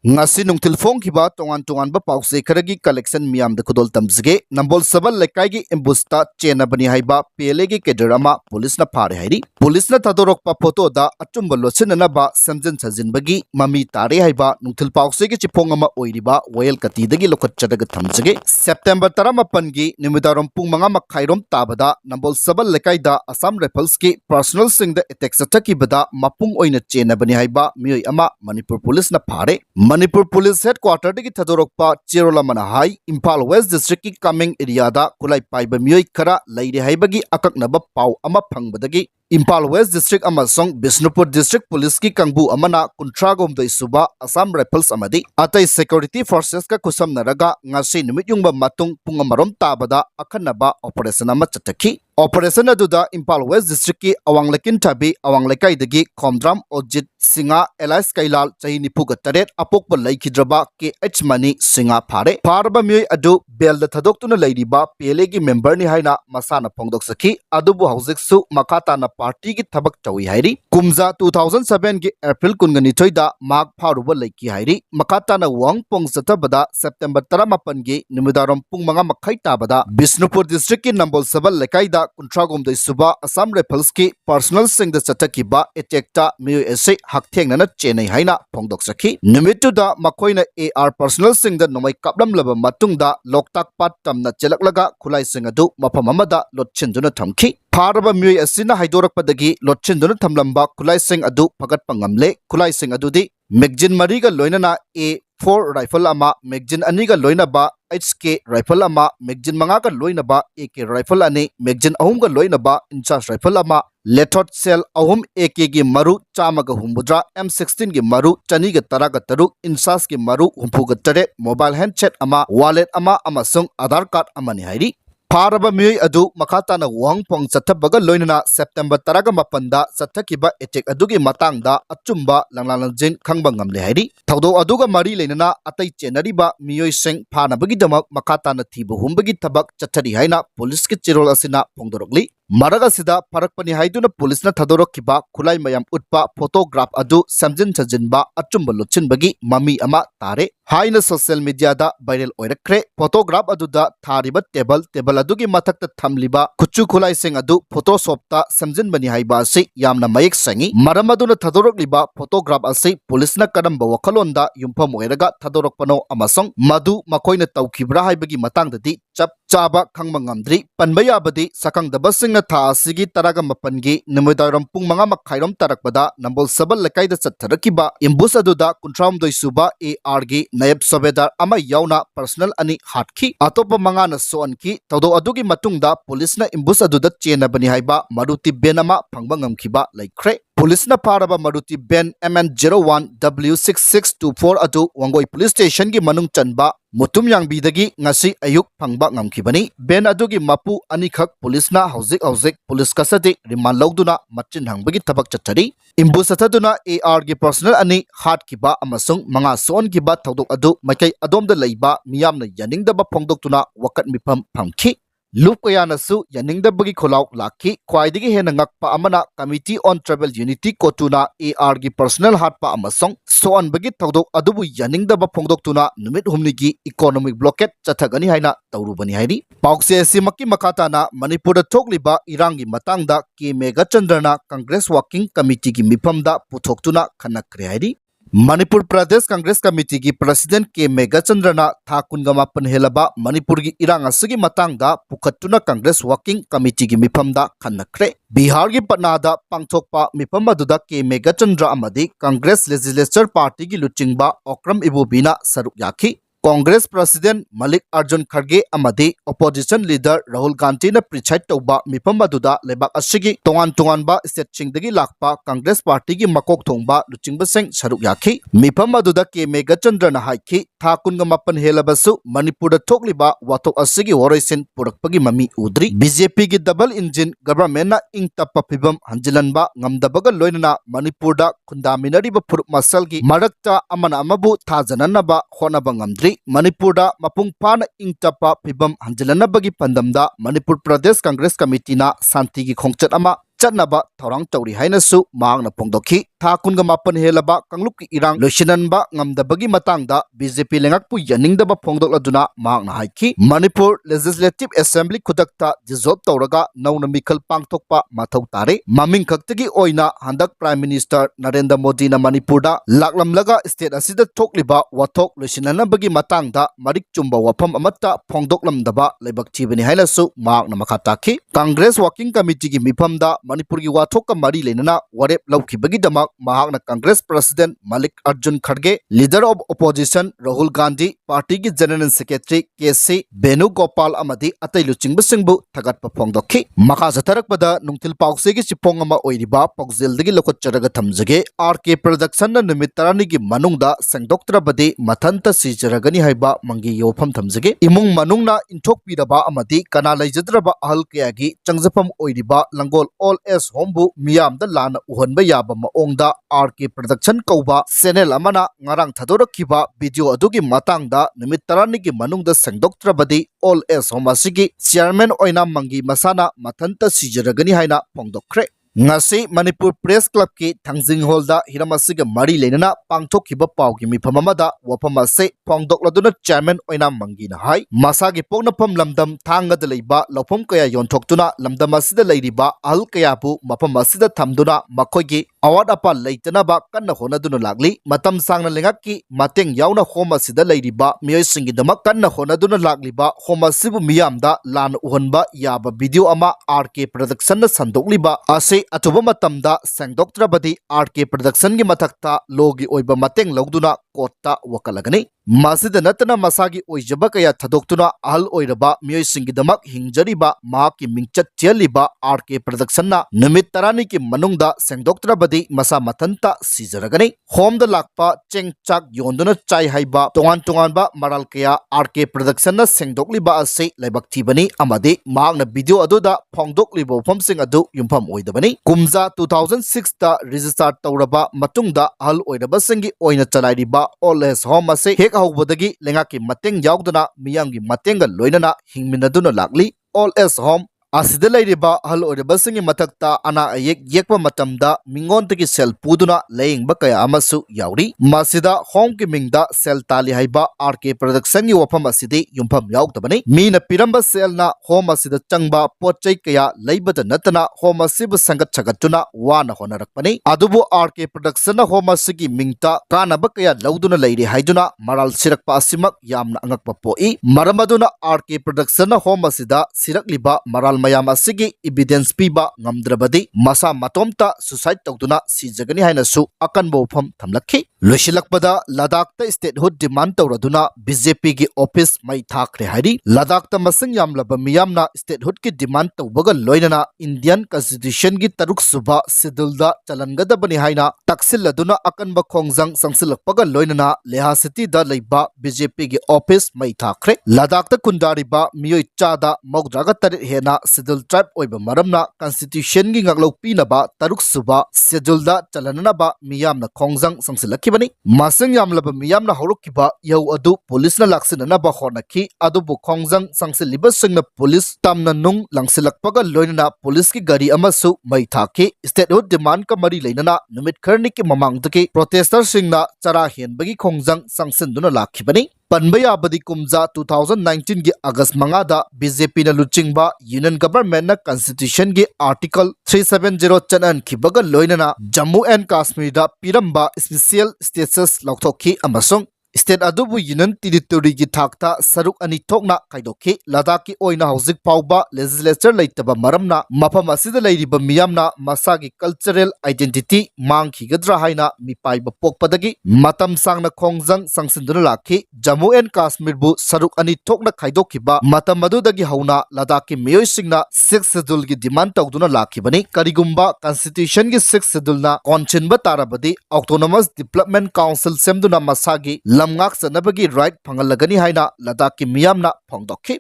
ngasi nungtil phong kiba tongan ba pause kharagi collection miam da kudol tamzge nambol sabal lekai gi embusta CHENNABA ni haiba PLA gi kedrama police na phare hairi police na Thadok-rakpa photo da Achumba Lotsinduna ba Semjin Sajinba gi Mami Tare haiba nungtil pause gi chipong ama oiriba wayel kati dagi lokhat chadaga thamzge September 18 gi nimidarom pung manga makhairom tabada nambol sabal lekai da Assam Rifles ki personal sing da attack sataki bada mapung oina CHENNABA ni haiba mioi ama Manipur police na phare Manipur Police Headquarter ki Thadok-rakpa Cherola Manahai Imphal West District ki Kameng area da kulai paiba mioi khara leire haibagi akaknaba pau ama phangbadagi Imphal West District amasong Bishnupur District Police ki kangbu amana kuntragom dai suba Assam Rifles amadi atai security forces ka kusamnaraga ngasi numit yungba matung pungamarom tabada akhanaba operation ama chathaki Operation aduda Imphal West District ki awanglekin tabi awanglekai dagi Khomdram Ojit Singa Elias Kailal chahi nipuga taret apokba laikhidraba KH Mani Singa phare pharba mioi adu bel da thadoktuna leiriba PLA gi member ni haina masana phongdok sakhi adubu hauzik su makata na party gi thabak chawi hairi kumza 2007 gi April kungani thoida mak pharuba laiki hairi makata na wang pong sathabada September 18 gi nimidaram pung manga makhai tabada Bishnupur District ki nambol sabal lekai da kuntragom dai suba Assam Rifles ki personal sing da chataki ba attack ta mioi ase haktheng na chenai haina phongdok sakhi nimitu da makoina AR personal sing da nomai kaplam laba matung da loktak pat tamna chelaklaga khulai sing adu mafam amada Lotsinduna thamki pharaba mioi asina haidorakpadagi Lotsinduna thamlamba khulai sing adu phagat pangamle khulai sing adu di Semjin mariga loinana A4 rifle ama Semjin aniga loinaba HK rifle ama Semjin mangaga loinaba AK rifle ani Semjin ahumga loinaba incharge rifle ama Lethot cell ahum AK gi maru chamaga humbudra M16 gi maru chaniga taraga taruk incharge gi maru humpuga tare mobile handset ama wallet ama amasung Aadhaar card amani hairi Pharaba mioi adu makhatana wang pong chathabaga loinana September 18 da chathakiba attack adugi matangda Achumba langlangjin khangba ngamle hairi thaudo aduga mari leinana atai chenariba mioi sing phanabagi damak makhatana thibu humbagi thabak chathari haina police ki chirol asina phongdorokli Maraga sida parakpani haiduna police na Thadok-kiba khulai mayam utpa photograph adu Semjin Sajinba Achumba Lotsinbagi Mami ama Tare haina social media da viral oirakre photograph adu da thariba table adugi mathakta thamliba kuchu khulai sing adu photoshop ta Semjin bani haiba asi yamna mayek sangi maram aduna Thadok-liba photograph asi police na kadamba wakhalonda yumpham oiraga Thadok-rakpano amasong madu makoina tawkhibra haibagi matangdadi chap chaba khangma ngamdri panbayabadi sakangdaba sing tha asigi taraga mapangi nimidaram pung manga makhairom tarakpada nambol sabal lekaida chatharakiba imbus aduda kuntram doi suba AR gi nayab sobedar ama yauna personal ani hatkhi atopa manga na soanki todo adugi matungda police na imbus aduda CHENNABA ni haiba maruti benama phangba ngamkhiba laikhre Police na pharaba maruti ben MN01W6624 adu Wangoi Police Station gi manung chanba mutum yangbidagi ngasi ayuk phangba ngamkhibani ben adugi mapu anikhak police na hauzik police kasadi riman logduna machin hangbagi thabak chathari imbu sathaduna AR gi personal ani hat kiba amasung manga son giba thodok adu maikai adomda leiba miyamna yaningdaba phongdoktuna wakat mifam phamki Loop kayanasu yaningdabagi kholauk lakhi khwaidigi hena ngakpa amana Committee on Tribal Unity kotuna AR gi personal hatpa amasong soanbagi thodok adubu yaningdaba phongdoktuna numit humnigi economic blockade chathagani haina tawrubani hairi paukse simaki makatana Manipurda thokliba irangi matangda K Megachandrana Congress Working Committee gi mifamda puthoktuna khanakre hairi Manipur Pradesh Congress Committee ki President K Megachandrana Thakungamapan helaba Manipur gi irang asigi matangda pukhatuna Congress Working Committee gi mifamda khanakre Bihar gi Patna da pangthokpa mifam aduda K Megachandra amadi Congress Legislature Party gi luchingba Okram Ibobina saruk yakhi Congress President Malik Arjun Kharge amadi Opposition Leader Rahul Gandhi na preside tauba mifam aduda lebak asigi tongan ba state chingdagi lakpa Congress Party gi makok thongba luchingba sing saruk yakhi mifam aduda K Megachandra na haiki Thakungamapan helabasu Manipurda thokliba wathok asigi woroisin purakpagi mami udri BJP gi double engine government na ingtappa phibam hanjilanba ngamdabaga loinana Manipurda khundaminariba phuruk masal gi marakta amana amabu thajananaba honaba ngamdri Manipurda mapung pana ingtappa phibam hanjilanabagi pandamda Manipur Pradesh Congress Committee na santi gi khongchat ama CHENNABA thorang tawri hainasu maangna phongdokhi था कुनगा मापन हेलबा कांगलुप की इरांग लोइसिननबा ngamdabagi matangda BJP lengakpu yaningdaba phongdokladuna mahakna haiki Manipur Legislative Assembly khudakta dissolve tawraga nauna mikhal pangthokpa mathau tare maming khaktagi oina handak Prime Minister Narendra Modi na Manipurda laklamlaga state asida thokliba wathok loisinanabagi matangda marik chumba wafam amatta phongdoklamdaba leibak thibani hailasu mahakna makha takhi Congress Working Committee gi mifamda Manipur gi wathokka mari lenana warep laukhibagi damak mahakna Congress President Malik Arjun Kharge Leader of Opposition Rahul Gandhi Party ki General Secretary KC Venugopal amadi atai luchingba thagatpa phongdokhi makha zatharakpada nungthil pause gi chipong ama oiriba pokjel dagi lokotcharaga thamjage RK Production na numit tarani gi manungda sengdoktrabadi mathanta sijaragani haiba mangi yofam thamjage imung manungna inthokpiraba amadi kana laijadraba ahal kayagi changjapam oiriba langol all as hombu miyamda lana uhanba yaba maongda RK Production kauba channel amana ngarang Thadok-rakpa video adugi matangda numit taranigi manungda sengdoktrabadi all as homasigi chairman oina mangi masana mathanta sijaragani haina phongdokkhre ngasi Manipur Press Club ki Thangjing Hall da hiramasiga mari lenana pangthokhiba pawgi mifam amada wafam ase phongdokladuna chairman oina mangi na hai masagi poknapam lamdam thangada leiba lawpham kaya yonthoktuna lamdam asida leiriba ahal kaya bu mafam asida thamduna makhoigi award apa leitanaba kanna honaduna lagli matam sangna lengakki mateng yauna home asida leiriba miyoi singi damak kanna honaduna lagliba home asibu miyamda lan uhanba yaba video ama RK Production na sandokliba ase atuba matamda sengdoktrabadi RK Production gi mathakta logi oiba mateng lawduna kotta wakalagani masida natana masagi oijaba kaya thadoktuna ahal oiraba miyoi singi damak hingjariba mahaki mingchat cheliba RK Production na numit tarani ki manungda sengdoktrabadi masa mathanta sijaragani home da lakpa chengchak yonduna chai haiba tongan ba maral kaya RK Production na sengdokliba ase laibak thibani amadi mahakna video aduda phongdokliba phomsing adu yumpham oidabani kumza 2006 da register tawraba matungda ahal oiraba singi oina chalairiba all as home ase hek hawbadagi lengaki mateng yauduna miyamgi matenga loinana hingminaduna lakli all as home asida leiriba ahal oirabasingi mathakta ana ayek yekpa matamda mingontagi sel puduna leingba kaya amasu yauri masida home ki mingda sel tali haiba RK Production gi wafam asidi yumpham yaudabani mina piramba sel na home asida changba potchai kaya leibada natana home asibu sangat chagatuna wana honarakpani adubu RK Production na home asigi mingta kanaba kaya lauduna leiri haiduna maral sirakpa asimak yamna angakpa poi maramaduna RK Production na home asida sirakliba maral mayam asigi evidence piba ngamdrabadi masa matomta suicide tawduna sijagani hainasu akanbo pham thamlakhi loisilakpada Ladakh ta statehood demand tawraduna BJP gi office mai thakre hairi Ladakh ta masing yamlaba miyamna statehood ki demand tawbaga loinana Indian Constitution gi taruk suba schedule da chalangadabani haina taksilladuna akanba khongjang sangsilakpaga loinana Leha city da leiba BJP gi office mai thakre Ladakh ta kundariba miyoi chada mogdraga tarit hena schedule tribe oiba maramna Constitution gi ngaklo pinaba taruk suba schedule da chalanaba miyamna khongjang sangsilakibani masing yamlaba miyamna horokiba yau adu police na laksinanaba honaki adubu khongjang sangsilliba singna police tamna nung langsilakpaga loinana police ki gari amasu mai thaki statehood demand ka mari leinana numit kharni ki mamangdaki protester singna chara henbagi khongjang sangsinduna lakhibani Panbaya Badi Kumza 2019 gi August mangada BJP na luchingba Union Government na Constitution gi Article 370 chanan khibaga loinana Jammu and Kashmir da piramba special status lauthokhi amasong State adubu Union Territory gi thakta saruk ani thokna kaidokhi Ladakh ki oina hauzik pauba legislature leitaba maramna mafam asida leiriba miyamna masagi cultural identity mangkhigadra haina mipaiba pokpadagi matam sangna khongjang sangsinduna lakhi Jammu and Kashmir bu saruk ani thokna khaidokhiba matam adudagi hauna Ladakh ki miyoi singna 6th schedule gi demand tawduna lakhibani karigumba Constitution gi 6th schedule na konchinba tarabadi Autonomous Development Council semduna masagi lamngak sanabagi right phangalagani haina Ladakh ki miyamna phongdokhi